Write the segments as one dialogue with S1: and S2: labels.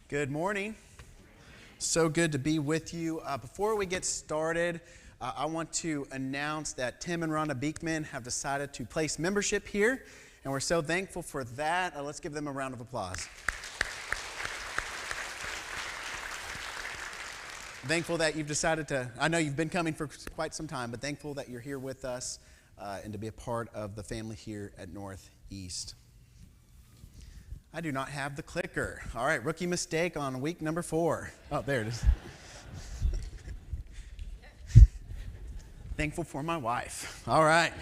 S1: Good morning. So good to be with you. Before we get started, I want to announce that Tim and Rhonda Beekman have decided to place membership here, and we're so thankful for that. Let's give them a round of applause. Thankful that you've decided to, I know you've been coming for quite some time, but thankful that you're here with us and to be a part of the family here at Northeast. I do not have the clicker. All right, rookie mistake on week number 4. Oh, there it is. Thankful for my wife. All right.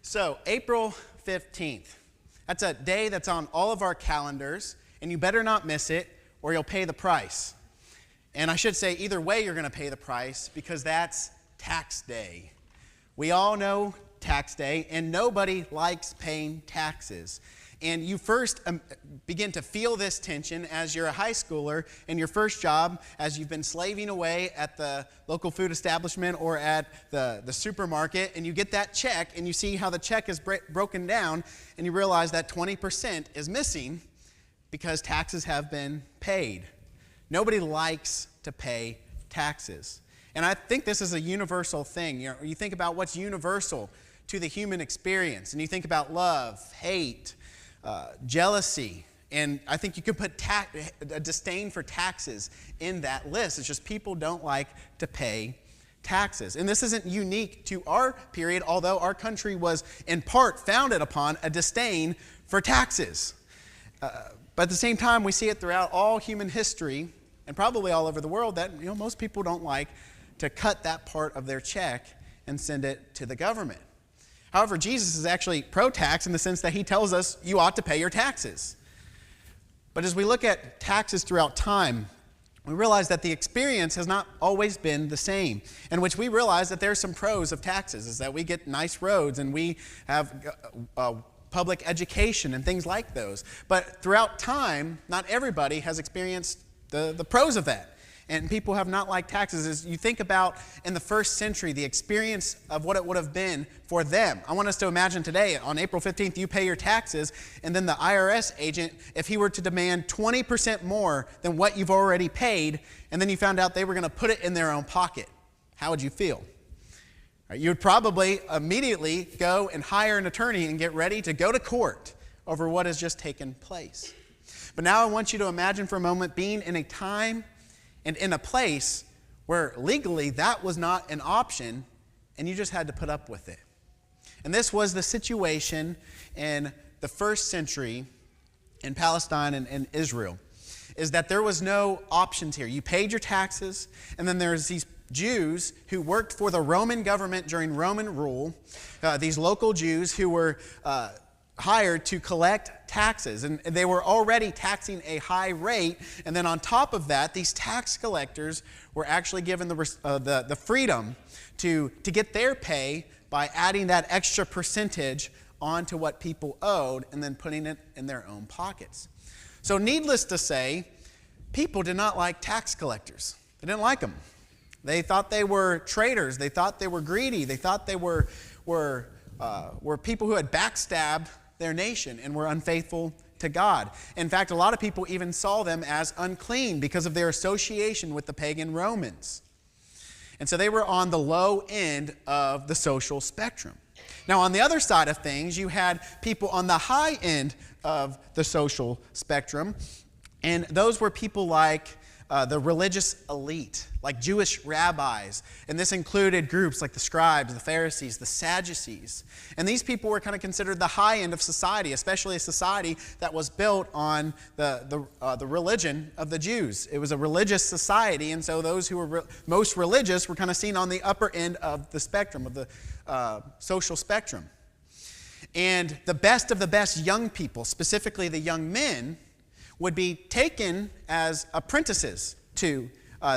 S1: So, April 15th. That's a day that's on all of our calendars, and you better not miss it, or you'll pay the price. And I should say, either way, you're going to pay the price, because that's tax day. We all know tax day, and nobody likes paying taxes. And you first begin to feel this tension as you're a high schooler in your first job, as you've been slaving away at the local food establishment or at the supermarket, and you get that check, and you see how the check is broken down, and you realize that 20% is missing because taxes have been paid. Nobody likes to pay taxes. And I think this is a universal thing. You think about what's universal to the human experience, and you think about love, hate, jealousy, and I think you could put a disdain for taxes in that list. It's just people don't like to pay taxes. And this isn't unique to our period, although our country was in part founded upon a disdain for taxes. But at the same time, we see it throughout all human history, and probably all over the world, that most people don't like to cut that part of their check and send it to the government. However, Jesus is actually pro-tax in the sense that he tells us you ought to pay your taxes. But as we look at taxes throughout time, we realize that the experience has not always been the same, in which we realize that there's some pros of taxes, is that we get nice roads and we have public education and things like those. But throughout time, not everybody has experienced the pros of that. And people have not liked taxes. As you think about in the first century, the experience of what it would have been for them. I want us to imagine today, on April 15th, you pay your taxes, and then the IRS agent, if he were to demand 20% more than what you've already paid, and then you found out they were going to put it in their own pocket, how would you feel? You would probably immediately go and hire an attorney and get ready to go to court over what has just taken place. But now I want you to imagine for a moment being in a time and in a place where legally that was not an option, and you just had to put up with it. And this was the situation in the first century in Palestine and Israel, is that there was no options here. You paid your taxes, and then there's these Jews who worked for the Roman government during Roman rule, these local Jews who were hired to collect taxes, and they were already taxing a high rate, and then on top of that, these tax collectors were actually given the freedom to get their pay by adding that extra percentage onto what people owed and then putting it in their own pockets. So needless to say, people did not like tax collectors. They didn't like them. They thought they were traitors. They thought they were greedy. They thought they were people who had backstabbed their nation and were unfaithful to God. In fact, a lot of people even saw them as unclean because of their association with the pagan Romans. And so they were on the low end of the social spectrum. Now, on the other side of things, you had people on the high end of the social spectrum, and those were people like the religious elite, like Jewish rabbis. And this included groups like the scribes, the Pharisees, the Sadducees. And these people were kind of considered the high end of society, especially a society that was built on the religion of the Jews. It was a religious society, and so those who were most religious were kind of seen on the upper end of the spectrum, of the social spectrum. And the best of the best young people, specifically the young men, would be taken as apprentices to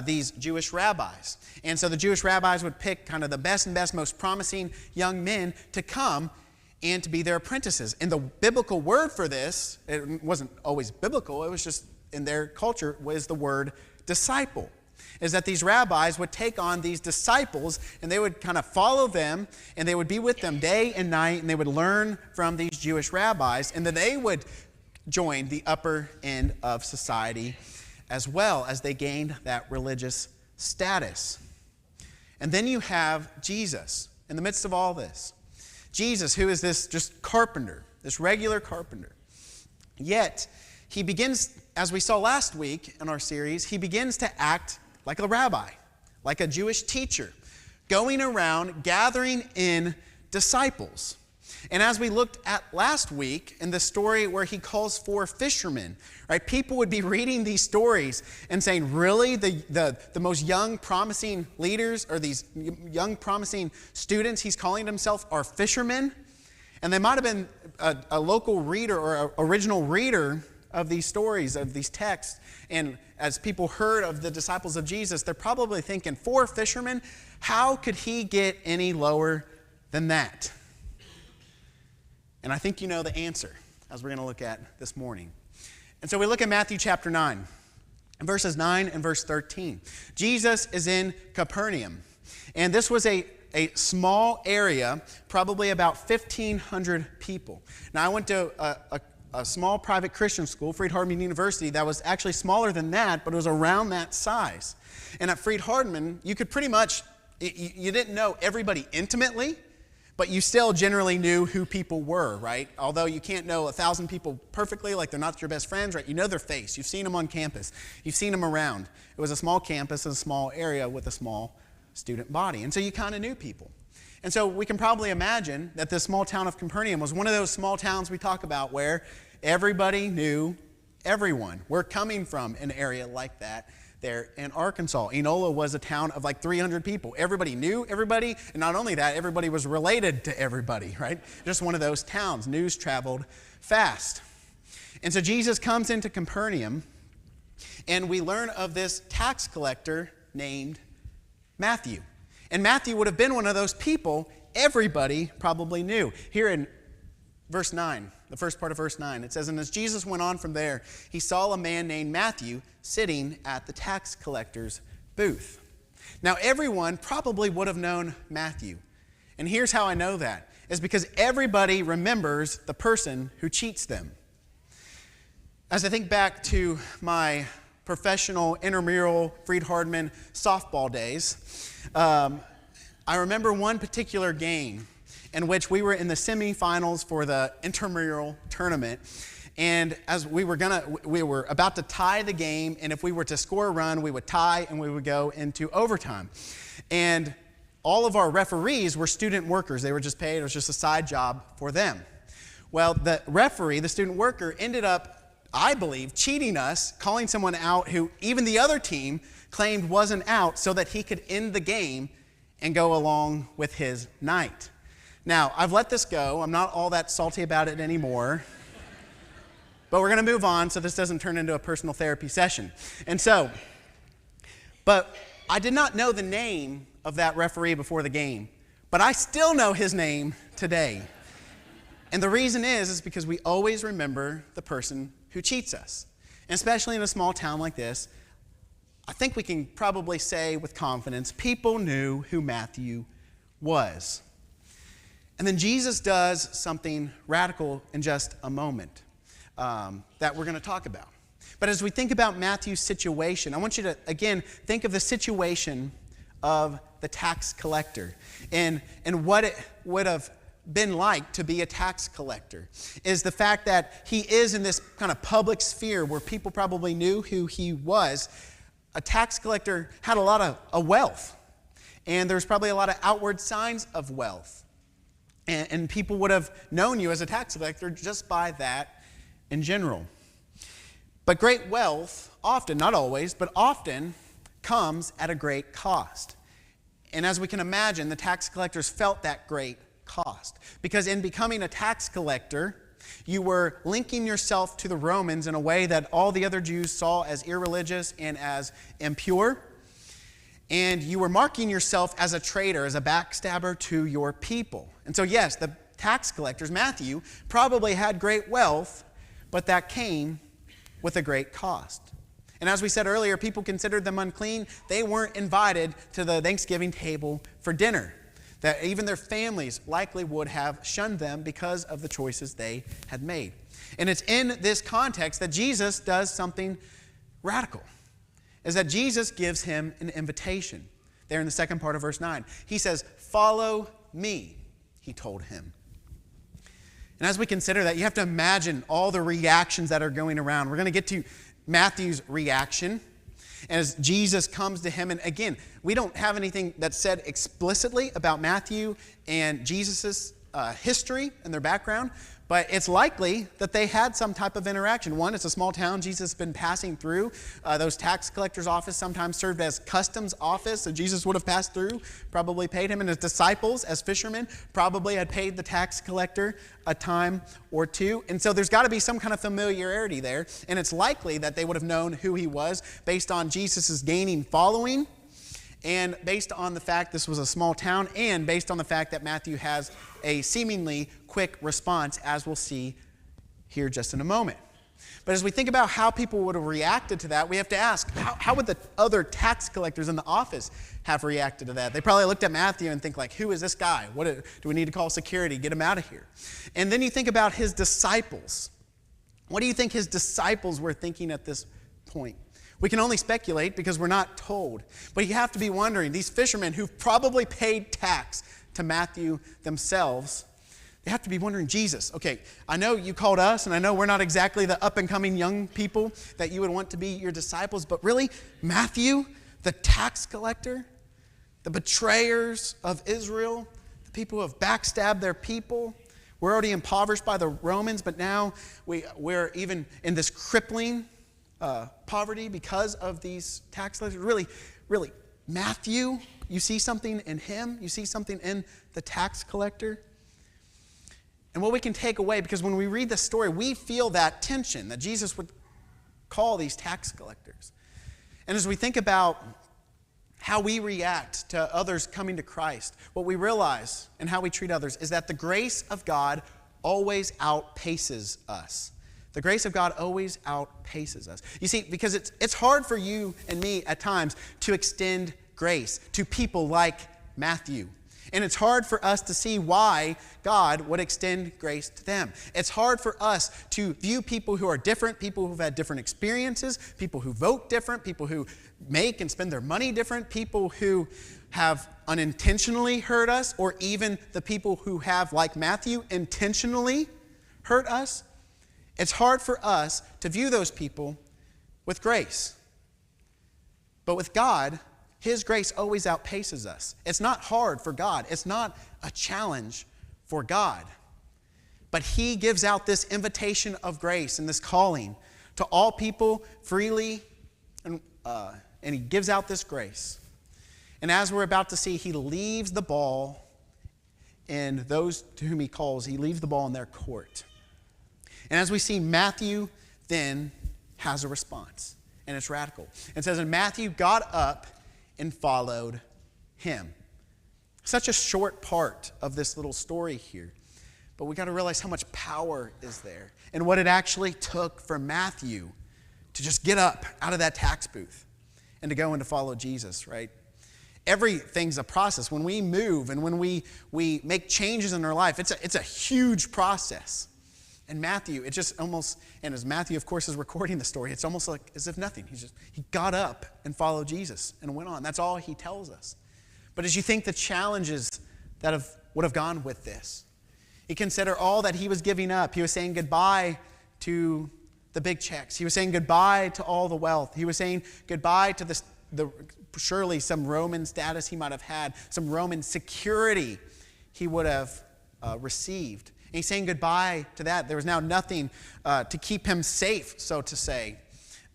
S1: these Jewish rabbis. And so the Jewish rabbis would pick kind of the best and most promising young men to come and to be their apprentices. And the biblical word for this, it wasn't always biblical, it was just in their culture, was the word disciple. Is that these rabbis would take on these disciples and they would kind of follow them and they would be with them day and night and they would learn from these Jewish rabbis, and then they would joined the upper end of society as well as they gained that religious status. And then you have Jesus in the midst of all this. Jesus, who is this just carpenter, this regular carpenter. Yet, he begins, as we saw last week in our series, he begins to act like a rabbi, like a Jewish teacher, going around gathering in disciples. And as we looked at last week in the story where he calls for fishermen, right? People would be reading these stories and saying, really? The most young, promising leaders or these young, promising students he's calling himself are fishermen? And they might have been a local reader or an original reader of these stories, of these texts. And as people heard of the disciples of Jesus, they're probably thinking, 4 fishermen? How could he get any lower than that? And I think you know the answer, as we're going to look at this morning. And so we look at Matthew chapter 9, verses 9 and verse 13. Jesus is in Capernaum. And this was a small area, probably about 1,500 people. Now, I went to a small private Christian school, Freed-Hardeman University, that was actually smaller than that, but it was around that size. And at Freed-Hardeman, you could pretty much, you didn't know everybody intimately, but you still generally knew who people were, right? Although you can't know 1,000 people perfectly, like they're not your best friends, right? You know their face. You've seen them on campus. You've seen them around. It was a small campus, a small area with a small student body. And so you kind of knew people. And so we can probably imagine that this small town of Capernaum was one of those small towns we talk about where everybody knew everyone. We're coming from an area like that there in Arkansas. Enola was a town of like 300 people. Everybody knew everybody, and not only that, everybody was related to everybody, right? Just one of those towns. News traveled fast. And so Jesus comes into Capernaum, and we learn of this tax collector named Matthew. And Matthew would have been one of those people everybody probably knew. Here in verse 9, the first part of verse 9, it says, "And as Jesus went on from there, he saw a man named Matthew sitting at the tax collector's booth." Now, everyone probably would have known Matthew. And here's how I know that, is because everybody remembers the person who cheats them. As I think back to my professional intramural Freed-Hardeman softball days, I remember one particular game in which we were in the semifinals for the intramural tournament. And as we were about to tie the game, and if we were to score a run, we would tie and we would go into overtime. And all of our referees were student workers. They were just paid. It was just a side job for them. Well, the referee, the student worker, ended up, I believe, cheating us, calling someone out who even the other team claimed wasn't out so that he could end the game and go along with his night. Now, I've let this go. I'm not all that salty about it anymore. But we're going to move on so this doesn't turn into a personal therapy session. But I did not know the name of that referee before the game. But I still know his name today. And the reason is because we always remember the person who cheats us. And especially in a small town like this, I think we can probably say with confidence, people knew who Matthew was. And then Jesus does something radical in just a moment that we're going to talk about. But as we think about Matthew's situation, I want you to, again, think of the situation of the tax collector and what it would have been like to be a tax collector, is the fact that he is in this kind of public sphere where people probably knew who he was. A tax collector had a lot of wealth, and there's probably a lot of outward signs of wealth. And people would have known you as a tax collector just by that in general. But great wealth often, not always, but often comes at a great cost. And as we can imagine, the tax collectors felt that great cost. Because in becoming a tax collector, you were linking yourself to the Romans in a way that all the other Jews saw as irreligious and as impure. And you were marking yourself as a traitor, as a backstabber to your people. And so yes, the tax collectors, Matthew, probably had great wealth, but that came with a great cost. And as we said earlier, people considered them unclean. They weren't invited to the Thanksgiving table for dinner. That even their families likely would have shunned them because of the choices they had made. And it's in this context that Jesus does something radical, is that Jesus gives him an invitation. There in the second part of verse 9. He says, "Follow me," he told him. And as we consider that, you have to imagine all the reactions that are going around. We're going to get to Matthew's reaction as Jesus comes to him. And again, we don't have anything that's said explicitly about Matthew and Jesus' history and their background, but it's likely that they had some type of interaction. One, it's a small town Jesus has been passing through. Those tax collectors' office sometimes served as customs office, so Jesus would have passed through, probably paid him, and his disciples as fishermen probably had paid the tax collector a time or two. And so there's got to be some kind of familiarity there, and it's likely that they would have known who he was based on Jesus' gaining following, and based on the fact this was a small town, and based on the fact that Matthew has a seemingly quick response, as we'll see here just in a moment. But as we think about how people would have reacted to that, we have to ask, how would the other tax collectors in the office have reacted to that? They probably looked at Matthew and think like, who is this guy? Do we need to call security? Get him out of here. And then you think about his disciples. What do you think his disciples were thinking at this point? We can only speculate because we're not told. But you have to be wondering, these fishermen who've probably paid tax to Matthew themselves, they have to be wondering, Jesus, okay, I know you called us, and I know we're not exactly the up-and-coming young people that you would want to be your disciples, but really, Matthew, the tax collector, the betrayers of Israel, the people who have backstabbed their people, we're already impoverished by the Romans, but now we're even in this crippling poverty because of these tax collectors. Really, Matthew, you see something in him? You see something in the tax collector? And what we can take away, because when we read the story, we feel that tension that Jesus would call these tax collectors. And as we think about how we react to others coming to Christ, what we realize and how we treat others is that the grace of God always outpaces us. The grace of God always outpaces us. You see, because it's hard for you and me at times to extend grace to people like Matthew. And it's hard for us to see why God would extend grace to them. It's hard for us to view people who are different, people who've had different experiences, people who vote different, people who make and spend their money different, people who have unintentionally hurt us, or even the people who have, like Matthew, intentionally hurt us. It's hard for us to view those people with grace. But with God, His grace always outpaces us. It's not hard for God. It's not a challenge for God. But He gives out this invitation of grace and this calling to all people freely, and He gives out this grace. And as we're about to see, He leaves the ball in those to whom He calls. He leaves the ball in their court. And as we see, Matthew then has a response, and it's radical. It says, and Matthew got up and followed him. Such a short part of this little story here, but we got to realize how much power is there and what it actually took for Matthew to just get up out of that tax booth and to go and to follow Jesus, right? Everything's a process. When we move and when we make changes in our life, it's a huge process. And Matthew, it just almost, and as Matthew, of course, is recording the story, it's almost like as if nothing. He got up and followed Jesus and went on. That's all he tells us. But as you think the challenges that would have gone with this, you consider all that he was giving up. He was saying goodbye to the big checks. He was saying goodbye to all the wealth. He was saying goodbye to the surely some Roman status he might have had, some Roman security he would have received. And he's saying goodbye to that. There was now nothing to keep him safe, so to say,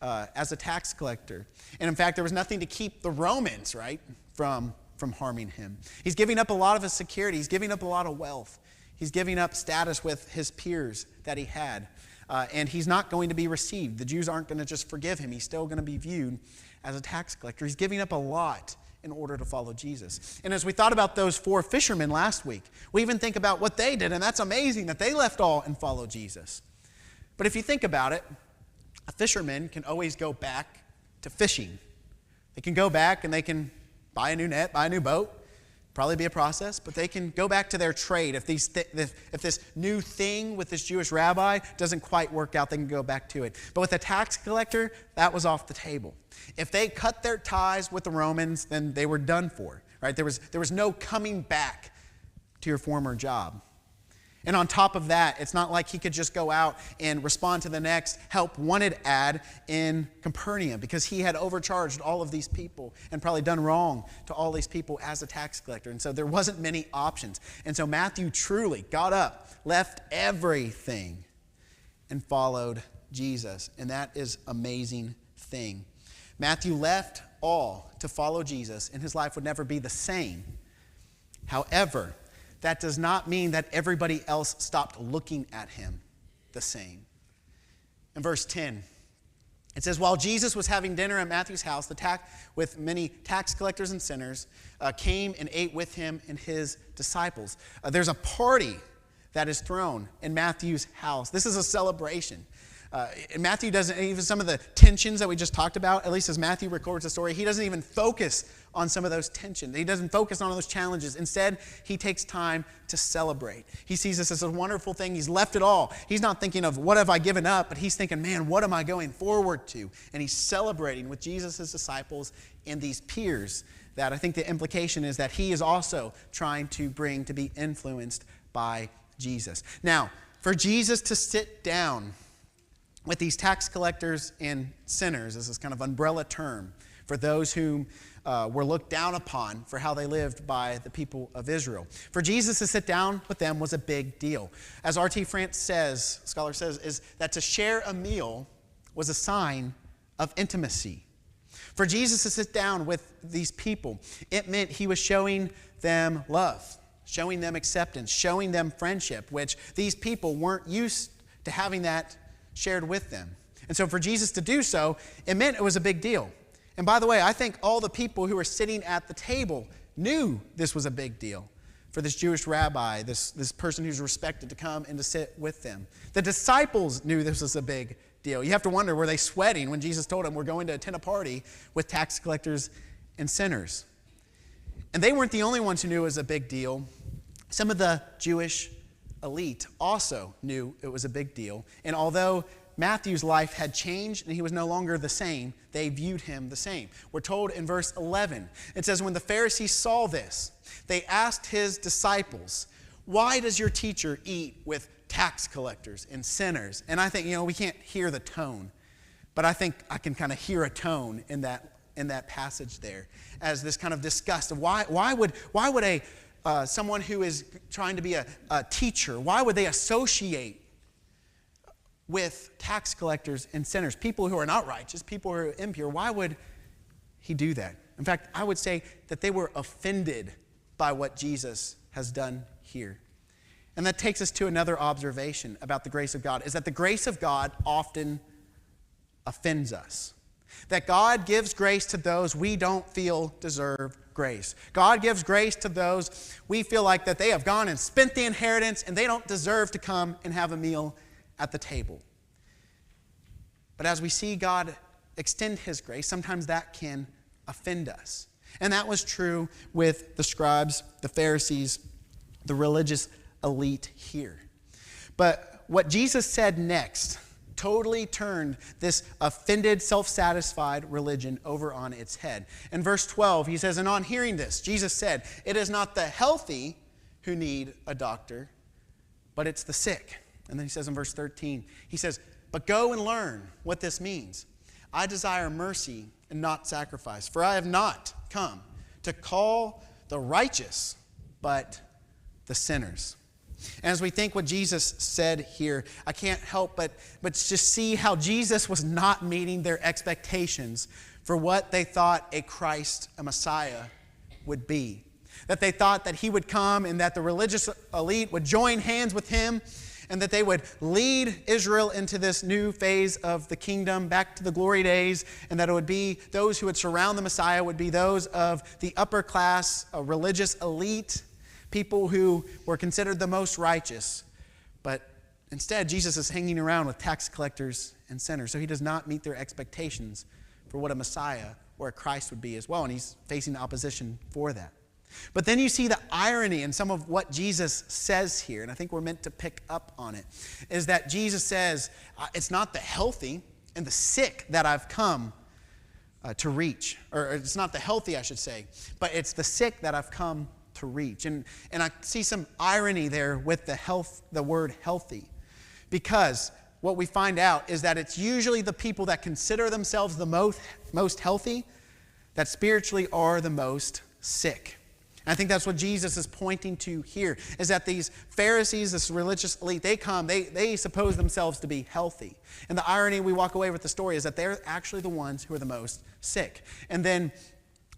S1: as a tax collector. And in fact, there was nothing to keep the Romans, right, from harming him. He's giving up a lot of his security. He's giving up a lot of wealth. He's giving up status with his peers that he had. And he's not going to be received. The Jews aren't going to just forgive him. He's still going to be viewed as a tax collector. He's giving up a lot in order to follow Jesus. And as we thought about those 4 fishermen last week, we even think about what they did, and that's amazing that they left all and followed Jesus. But if you think about it, a fisherman can always go back to fishing. They can go back and they can buy a new net, buy a new boat, Probably be a process, but they can go back to their trade. If this new thing with this Jewish rabbi doesn't quite work out, they can go back to it. But with a tax collector, that was off the table. If they cut their ties with the Romans, then they were done for, right? There was no coming back to your former job. And on top of that, it's not like he could just go out and respond to the next help wanted ad in Capernaum, because he had overcharged all of these people and probably done wrong to all these people as a tax collector. And so there wasn't many options. And so Matthew truly got up, left everything, and followed Jesus. And that is an amazing thing. Matthew left all to follow Jesus, and his life would never be the same. However, that does not mean that everybody else stopped looking at him the same. In verse 10, it says, while Jesus was having dinner at Matthew's house, with many tax collectors and sinners came and ate with him and his disciples. There's a party that is thrown in Matthew's house. This is a celebration. Matthew doesn't, even some of the tensions that we just talked about, at least as Matthew records the story, he doesn't even focus on some of those tensions. He doesn't focus on those challenges. Instead, he takes time to celebrate. He sees this as a wonderful thing. He's left it all. He's not thinking of what have I given up, but he's thinking, man, what am I going forward to? And he's celebrating with Jesus' disciples and these peers that I think the implication is that he is also trying to bring to be influenced by Jesus. Now, for Jesus to sit down with these tax collectors and sinners, as this kind of umbrella term for those whom were looked down upon for how they lived by the people of Israel. For Jesus to sit down with them was a big deal. As R.T. France says, scholar says, is that to share a meal was a sign of intimacy. For Jesus to sit down with these people, it meant he was showing them love, showing them acceptance, showing them friendship, which these people weren't used to having that shared with them. And so for Jesus to do so, it meant it was a big deal. And by the way, I think all the people who were sitting at the table knew this was a big deal for this Jewish rabbi, this person who's respected, to come and to sit with them. The disciples knew this was a big deal. You have to wonder, were they sweating when Jesus told them we're going to attend a party with tax collectors and sinners? And they weren't the only ones who knew it was a big deal. Some of the Jewish elite also knew it was a big deal. And although Matthew's life had changed and he was no longer the same, they viewed him the same. We're told in verse 11, it says, when the Pharisees saw this, they asked his disciples, why does your teacher eat with tax collectors and sinners? And I think, we can't hear the tone, but I think I can kind of hear a tone in that passage there as this kind of disgust of why would someone who is trying to be a teacher, why would they associate with tax collectors and sinners, people who are not righteous, people who are impure? Why would he do that? In fact, I would say that they were offended by what Jesus has done here. And that takes us to another observation about the grace of God, is that the grace of God often offends us. That God gives grace to those we don't feel deserve grace. God gives grace to those we feel like that they have gone and spent the inheritance and they don't deserve to come and have a meal at the table. But as we see God extend his grace, sometimes that can offend us. And that was true with the scribes, the Pharisees, the religious elite here. But what Jesus said next totally turned this offended, self-satisfied religion over on its head. In verse 12, he says, and on hearing this, Jesus said, it is not the healthy who need a doctor, but it's the sick. And then he says in verse 13, he says, but go and learn what this means. I desire mercy and not sacrifice, for I have not come to call the righteous, but the sinners. And as we think what Jesus said here, I can't help but just see how Jesus was not meeting their expectations for what they thought a Christ, a Messiah, would be. That they thought that he would come and that the religious elite would join hands with him and that they would lead Israel into this new phase of the kingdom, back to the glory days, and that it would be those who would surround the Messiah would be those of the upper class, a religious elite, people who were considered the most righteous. But instead, Jesus is hanging around with tax collectors and sinners, so he does not meet their expectations for what a Messiah or a Christ would be as well, and he's facing opposition for that. But then you see the irony in some of what Jesus says here, and I think we're meant to pick up on it, is that Jesus says, it's not the healthy and the sick that I've come to reach. Or it's not the healthy, I should say, but it's the sick that I've come to reach. And I see some irony there with the word healthy. Because what we find out is that it's usually the people that consider themselves the most healthy that spiritually are the most sick. And I think that's what Jesus is pointing to here, is that these Pharisees, this religious elite, they suppose themselves to be healthy. And the irony we walk away with the story is that they're actually the ones who are the most sick. And then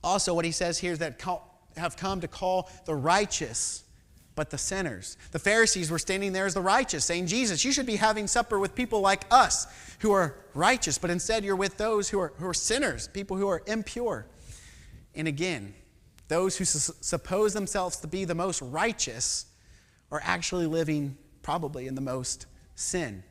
S1: also what he says here is that have come to call the righteous but the sinners. The Pharisees were standing there as the righteous, saying, Jesus, you should be having supper with people like us who are righteous, but instead you're with those who are sinners, people who are impure. And again, those who suppose themselves to be the most righteous are actually living probably in the most sin,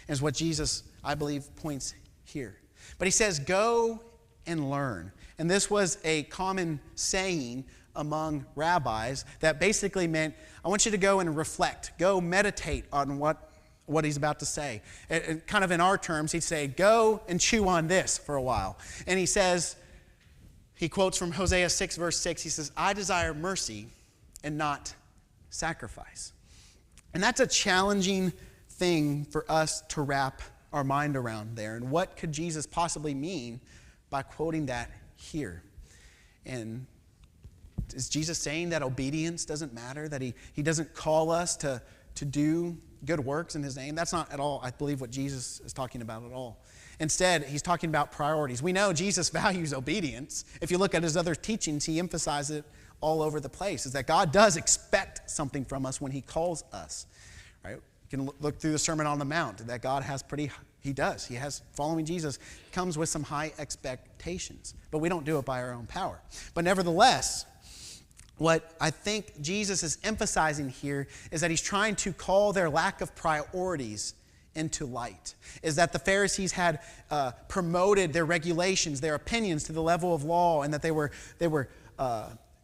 S1: is what Jesus, I believe, points here. But he says, go and learn. And this was a common saying among rabbis that basically meant, I want you to go and reflect, go meditate on what he's about to say. And kind of in our terms, he'd say, go and chew on this for a while. And he says, he quotes from Hosea 6, verse 6. He says, I desire mercy and not sacrifice. And that's a challenging thing for us to wrap our mind around there. And what could Jesus possibly mean by quoting that here? And is Jesus saying that obedience doesn't matter, that he doesn't call us to do good works in his name? That's not at all, I believe, what Jesus is talking about at all. Instead, he's talking about priorities. We know Jesus values obedience. If you look at his other teachings, he emphasizes it all over the place, is that God does expect something from us when he calls us. Right? You can look through the Sermon on the Mount, that God has following Jesus comes with some high expectations. But we don't do it by our own power. But nevertheless, what I think Jesus is emphasizing here is that he's trying to call their lack of priorities into light, is that the Pharisees had promoted their regulations, their opinions to the level of law, and that they were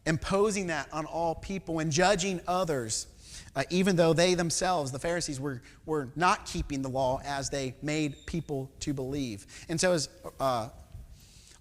S1: imposing that on all people and judging others, even though they themselves, the Pharisees, were not keeping the law as they made people to believe. And so as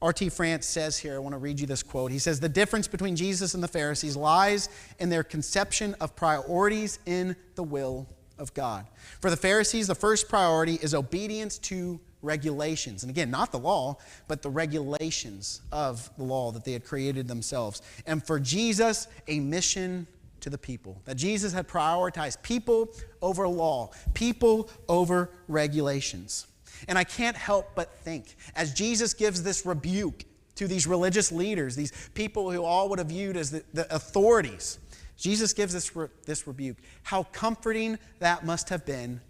S1: R.T. France says here, I want to read you this quote. He says, the difference between Jesus and the Pharisees lies in their conception of priorities in the will of God. For the Pharisees, the first priority is obedience to regulations. And again, not the law, but the regulations of the law that they had created themselves. And for Jesus, a mission to the people. That Jesus had prioritized people over law, people over regulations. And I can't help but think, as Jesus gives this rebuke to these religious leaders, these people who all would have viewed as the authorities, Jesus gives this rebuke. How comforting that must have been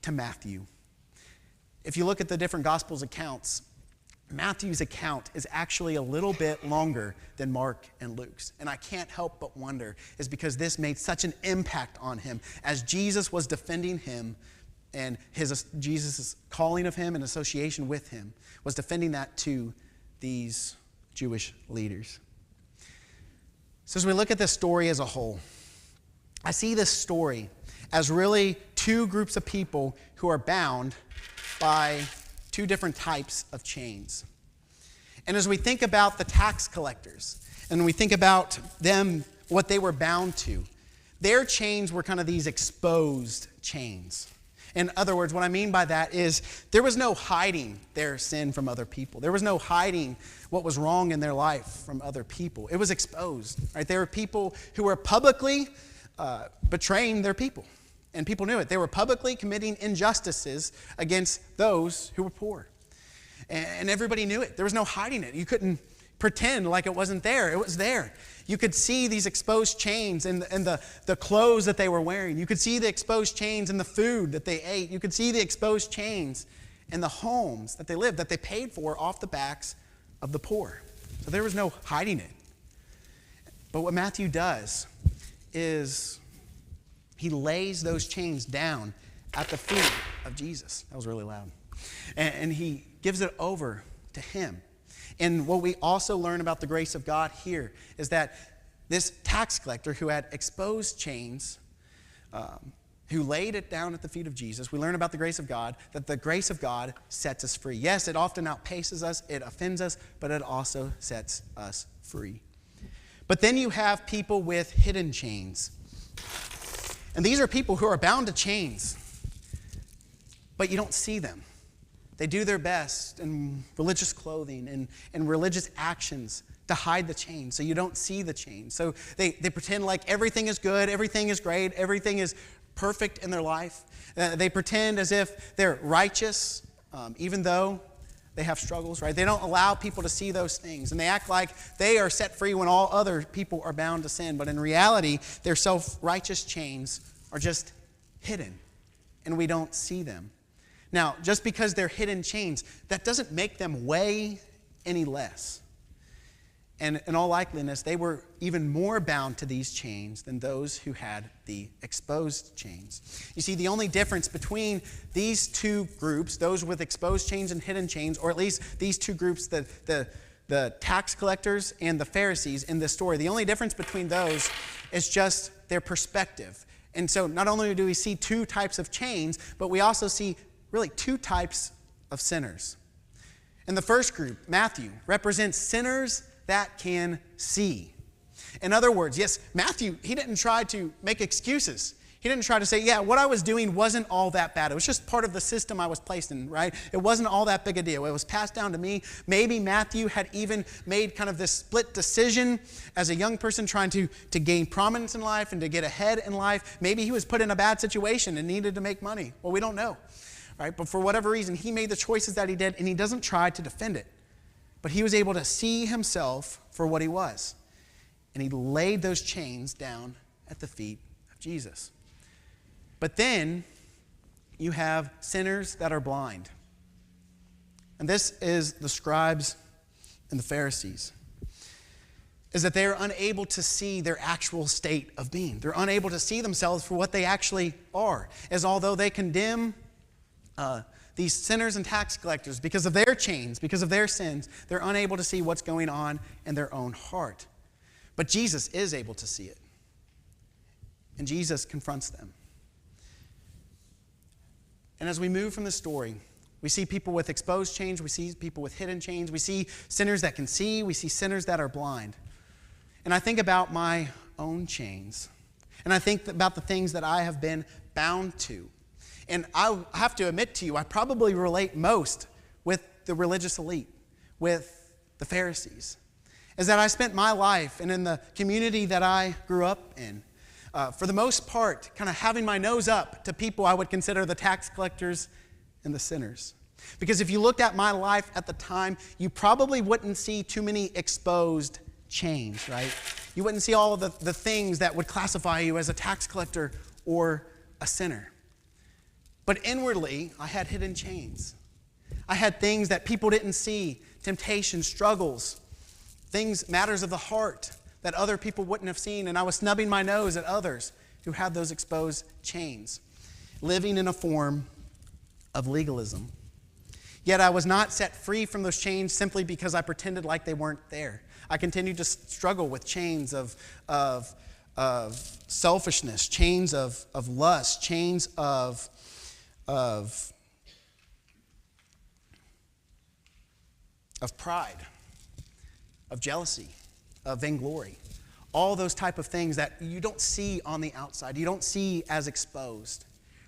S1: to Matthew. If you look at the different Gospels accounts, Matthew's account is actually a little bit longer than Mark and Luke's. And I can't help but wonder, is because this made such an impact on him as Jesus was defending him, and Jesus' calling of him and association with him was defending that to these Jewish leaders. So as we look at this story as a whole, I see this story as really two groups of people who are bound by two different types of chains. And as we think about the tax collectors, and we think about them, what they were bound to, their chains were kind of these exposed chains. In other words, what I mean by that is there was no hiding their sin from other people. There was no hiding what was wrong in their life from other people. It was exposed. Right? There were people who were publicly betraying their people, and people knew it. They were publicly committing injustices against those who were poor, and everybody knew it. There was no hiding it. You couldn't pretend like it wasn't there. It was there. You could see these exposed chains in the clothes that they were wearing. You could see the exposed chains in the food that they ate. You could see the exposed chains in the homes that they lived, that they paid for off the backs of the poor. So there was no hiding it. But what Matthew does is he lays those chains down at the feet of Jesus. That was really loud. And he gives it over to him. And what we also learn about the grace of God here is that this tax collector who had exposed chains, who laid it down at the feet of Jesus. We learn about the grace of God, that the grace of God sets us free. Yes, it often outpaces us, it offends us, but it also sets us free. But then you have people with hidden chains. And these are people who are bound to chains, but you don't see them. They do their best in religious clothing and religious actions to hide the chains, so you don't see the chains. So they pretend like everything is good, everything is great, everything is perfect in their life. They pretend as if they're righteous, even though they have struggles, right? They don't allow people to see those things, and they act like they are set free when all other people are bound to sin. But in reality, their self-righteous chains are just hidden, and we don't see them. Now, just because they're hidden chains, that doesn't make them weigh any less. And in all likeliness, they were even more bound to these chains than those who had the exposed chains. You see, the only difference between these two groups, those with exposed chains and hidden chains, or at least these two groups, the tax collectors and the Pharisees in this story, the only difference between those is just their perspective. And so not only do we see two types of chains, but we also see really two types of sinners. And the first group, Matthew, represents sinners that can see. In other words, yes, Matthew, he didn't try to make excuses. He didn't try to say, yeah, what I was doing wasn't all that bad. It was just part of the system I was placed in, right? It wasn't all that big a deal. It was passed down to me. Maybe Matthew had even made kind of this split decision as a young person trying to gain prominence in life and to get ahead in life. Maybe he was put in a bad situation and needed to make money. Well, we don't know, right? But for whatever reason, he made the choices that he did, and he doesn't try to defend it. But he was able to see himself for what he was. And he laid those chains down at the feet of Jesus. But then you have sinners that are blind. And this is the scribes and the Pharisees. Is that they are unable to see their actual state of being. They're unable to see themselves for what they actually are. As although they condemn these sinners and tax collectors because of their chains, because of their sins, they're unable to see what's going on in their own heart. But Jesus is able to see it. And Jesus confronts them. And as we move from the story, we see people with exposed chains, we see people with hidden chains, we see sinners that can see, we see sinners that are blind. And I think about my own chains. And I think about the things that I have been bound to. And I have to admit to you, I probably relate most with the religious elite, with the Pharisees. Is that I spent my life and in the community that I grew up in, for the most part, kind of having my nose up to people I would consider the tax collectors and the sinners. Because if you looked at my life at the time, you probably wouldn't see too many exposed chains, right? You wouldn't see all of the things that would classify you as a tax collector or a sinner. But inwardly, I had hidden chains. I had things that people didn't see, temptations, struggles, things, matters of the heart that other people wouldn't have seen. And I was snubbing my nose at others who had those exposed chains, living in a form of legalism. Yet I was not set free from those chains simply because I pretended like they weren't there. I continued to struggle with chains of selfishness, chains of lust, chains of pride, of jealousy, of vainglory. All those type of things that you don't see on the outside, you don't see as exposed,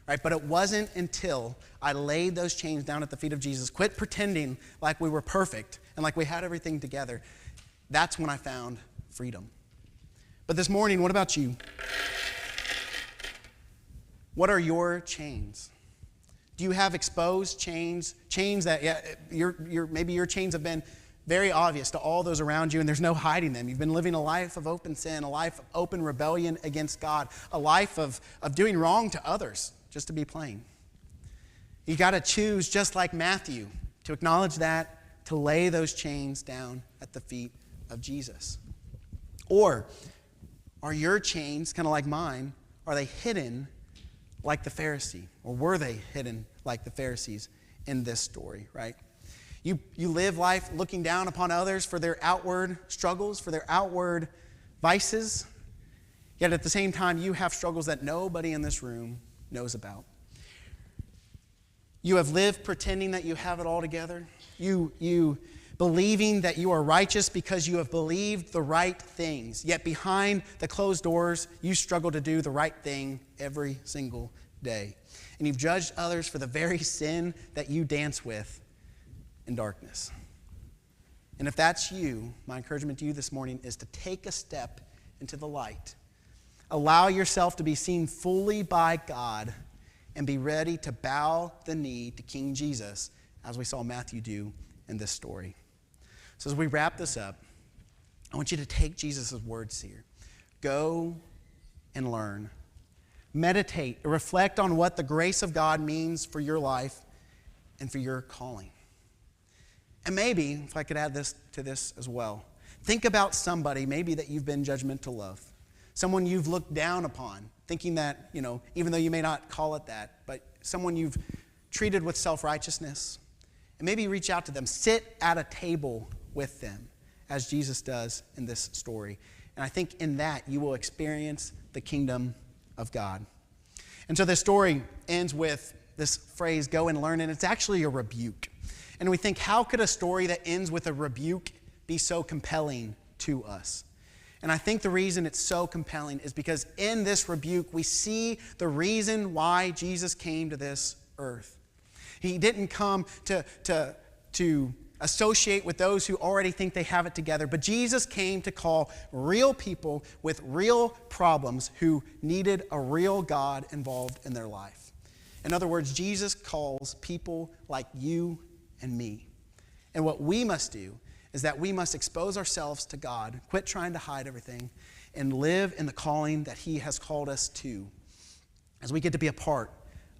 S1: right? But it wasn't until I laid those chains down at the feet of Jesus, quit pretending like we were perfect and like we had everything together, that's when I found freedom. But this morning, what about you? What are your chains? Do you have exposed chains? Chains that, maybe your chains have been very obvious to all those around you and there's no hiding them. You've been living a life of open sin, a life of open rebellion against God, a life of doing wrong to others, just to be plain. You got to choose, just like Matthew, to acknowledge that, to lay those chains down at the feet of Jesus. Or are your chains, kind of like mine, are they hidden like the Pharisee? Or were they hidden like the Pharisees in this story, right? You live life looking down upon others for their outward struggles, for their outward vices, yet at the same time, you have struggles that nobody in this room knows about. You have lived pretending that you have it all together. You believing that you are righteous because you have believed the right things. Yet behind the closed doors, you struggle to do the right thing every single day. And you've judged others for the very sin that you dance with in darkness. And if that's you, my encouragement to you this morning is to take a step into the light. Allow yourself to be seen fully by God and be ready to bow the knee to King Jesus, as we saw Matthew do in this story. So as we wrap this up, I want you to take Jesus' words here. Go and learn. Meditate, reflect on what the grace of God means for your life and for your calling. And maybe, if I could add this to this as well, think about somebody maybe that you've been judgmental of, someone you've looked down upon, thinking that, even though you may not call it that, but someone you've treated with self-righteousness. And maybe reach out to them, sit at a table with them, as Jesus does in this story. And I think in that you will experience the kingdom of God. And so this story ends with this phrase, go and learn, and it's actually a rebuke. And we think, how could a story that ends with a rebuke be so compelling to us? And I think the reason it's so compelling is because in this rebuke, we see the reason why Jesus came to this earth. He didn't come to associate with those who already think they have it together, but Jesus came to call real people with real problems who needed a real God involved in their life. In other words, Jesus calls people like you and me. And what we must do is that we must expose ourselves to God, quit trying to hide everything, and live in the calling that He has called us to, as we get to be a part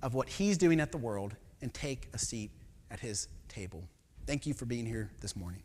S1: of what He's doing at the world and take a seat at His table. Thank you for being here this morning.